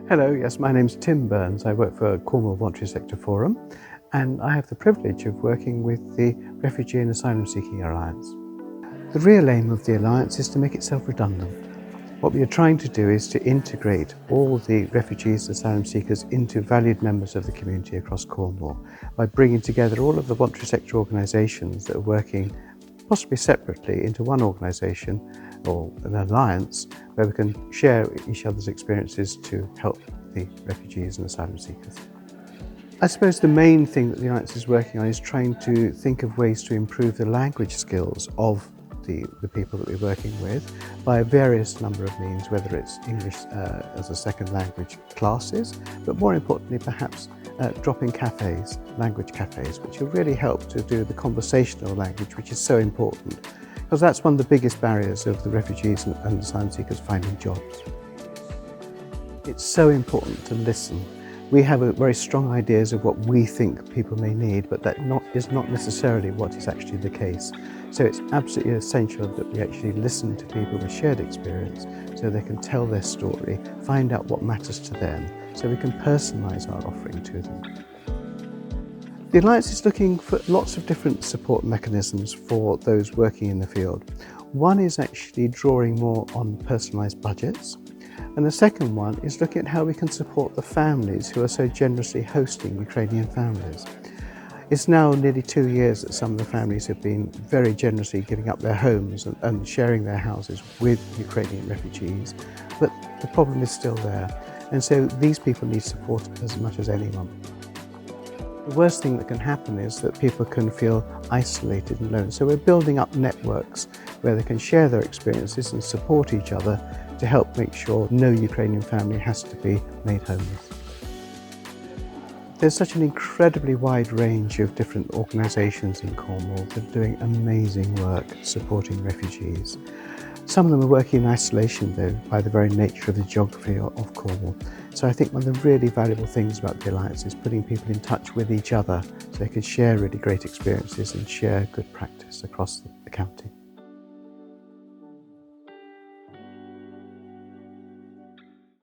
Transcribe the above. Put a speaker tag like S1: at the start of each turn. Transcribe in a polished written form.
S1: Hello, yes, my name's Tim Burns. I work for Cornwall Voluntary Sector Forum, and I have the privilege of working with the Refugee and Asylum Seeking Alliance. The real aim of the Alliance is to make itself redundant. What we are trying to do is to integrate all the refugees and asylum seekers into valued members of the community across Cornwall by bringing together all of the voluntary sector organisations that are working possibly separately into one organisation or an alliance where we can share each other's experiences to help the refugees and asylum seekers. I suppose the main thing that the Alliance is working on is trying to think of ways to improve the language skills of the people that we're working with by a various number of means, whether it's English as a second language classes, but more importantly perhaps drop-in cafes, language cafes, which will really help to do the conversational language, which is so important, because that's one of the biggest barriers of the refugees and asylum seekers finding jobs. It's so important to listen. We have very strong ideas of what we think people may need, but that is not necessarily what is actually the case. So it's absolutely essential that we actually listen to people with shared experience so they can tell their story, find out what matters to them, so we can personalise our offering to them. The Alliance is looking for lots of different support mechanisms for those working in the field. One is actually drawing more on personalised budgets. And the second one is looking at how we can support the families who are so generously hosting Ukrainian families. It's now nearly 2 years that some of the families have been very generously giving up their homes and sharing their houses with Ukrainian refugees, but the problem is still there. And so these people need support as much as anyone. The worst thing that can happen is that people can feel isolated and alone. So we're building up networks where they can share their experiences and support each other to help make sure no Ukrainian family has to be made homeless. There's such an incredibly wide range of different organisations in Cornwall that are doing amazing work supporting refugees. Some of them are working in isolation though, by the very nature of the geography of Cornwall. So I think one of the really valuable things about the Alliance is putting people in touch with each other so they can share really great experiences and share good practice across the county.